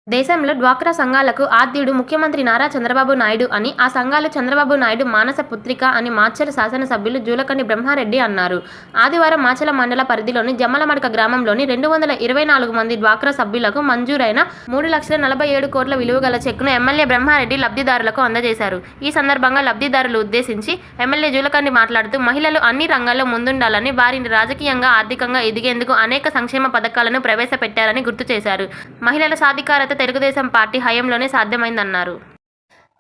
దేశంలో డ్వాక్రా సంఘాలకు ఆద్యుడు ముఖ్యమంత్రి నారా చంద్రబాబు నాయుడు అని, ఆ సంఘాలు చంద్రబాబు నాయుడు మానస పుత్రిక అని మాచర్ల శాసనసభ్యులు జూలకంటి బ్రహ్మారెడ్డి అన్నారు. ఆదివారం మాచర్ల మండల పరిధిలోని జమ్మలమడక గ్రామంలోని 224 మంది డ్వాక్రా సభ్యులకు మంజూరైన 3,47 కోట్ల విలువ గల చెక్కును ఎమ్మెల్యే బ్రహ్మారెడ్డి లబ్ధిదారులకు అందజేశారు. ఈ సందర్భంగా లబ్ధిదారులు ఉద్దేశించి ఎమ్మెల్యే జూలకంటి మాట్లాడుతూ, మహిళలు అన్ని రంగాల్లో ముందుండాలని, వారిని రాజకీయంగా, ఆర్థికంగా ఎదిగేందుకు అనేక సంక్షేమ పథకాలను ప్రవేశపెట్టారని గుర్తు చేశారు. మహిళల సాధికారత తెలుగుదేశం పార్టీ హయాంలోనే సాధ్యమైందన్నారు.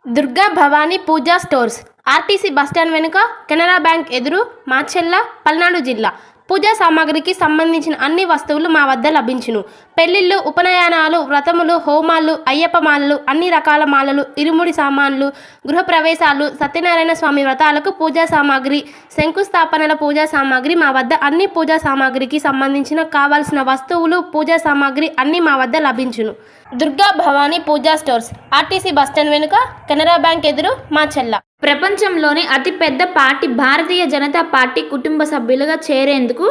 దుర్గా భవానీ పూజా స్టోర్స్, ఆర్టీసీ బస్టాండ్ వెనుక, కెనరా బ్యాంక్ ఎదురు, మాచెల్ల, పల్నాడు జిల్లా. పూజా సామాగ్రికి సంబంధించిన అన్ని వస్తువులు మా వద్ద లభించును. పెళ్లిళ్ళు, ఉపనయనాలు, వ్రతములు, హోమాలు, అయ్యప్ప మాలలు, అన్ని రకాల మాలలు, ఇరుముడి సామాన్లు, గృహప్రవేశాలు, సత్యనారాయణ స్వామి వ్రతాలకు పూజా సామాగ్రి, శంకుస్థాపనల పూజా సామాగ్రి మా వద్ద అన్ని పూజా సామాగ్రికి సంబంధించిన కావాల్సిన వస్తువులు, పూజా సామాగ్రి అన్ని మా వద్ద లభించును. దుర్గా భవానీ పూజా స్టోర్స్, ఆర్టీసీ బస్టాండ్ వెనుక, కెనరా బ్యాంక్ ఎదురు, మాచెల్ల. ప్రపంచంలోని అతిపెద్ద పార్టీ భారతీయ జనతా పార్టీ కుటుంబ సభ్యులుగా చేరేందుకు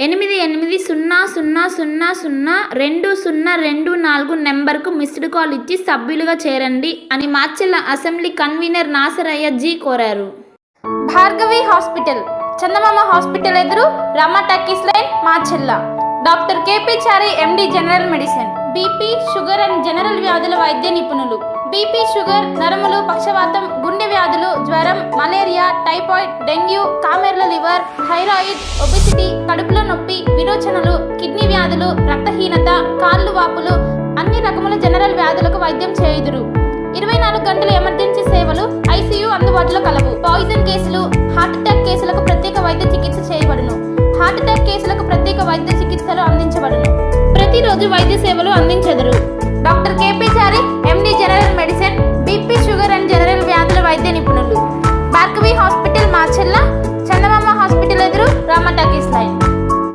8800002024 నెంబర్కు మిస్డ్ కాల్ ఇచ్చి సభ్యులుగా చేరండి అని మాచెల్ల అసెంబ్లీ కన్వీనర్ నాసరయ్య జీ కోరారు. భార్గవి హాస్పిటల్, చందమామ హాస్పిటల్ ఎదురు, Rama talkies line, Macherla. Doctor KP Chari MD general medicine, BP, sugar and general వ్యాధుల వైద్య నిపుణులు. బీపీ, షుగర్, నరములు, పక్షవాతం, గుండె వ్యాధులు, జ్వరం, మలేరియా, టైఫాయిడ్, డెంగ్యూ, కామెర్ల లివర్, థైరాయిడ్, ఒబెసిటీ, కడుపులో నొప్పి, విరోచనలు, కిడ్నీ వ్యాధులు, రక్తహీనత, కాళ్ళు వాపులు, అన్ని రకముల జనరల్ వ్యాధులకు వైద్యం చేయుదురు. 24 గంటల ఎమర్జెన్సీ సేవలు, ఐసీయూ అందుబాటులో కలవు. పాయిజన్ కేసులు, హార్ట్ అటాక్ కేసులకు ప్రత్యేక వైద్య చికిత్స చేయబడును. హార్ట్ అటాక్ కేసులకు ప్రత్యేక వైద్య చికిత్సలు అందించబడును. ప్రతిరోజు వైద్య సేవలు అందించెదరు. Doctor KP Chari MD general medicine, BP, sugar and general వ్యాధుల వైద్య నిపుణులు. భార్గవి హాస్పిటల్, మాచెల్ల.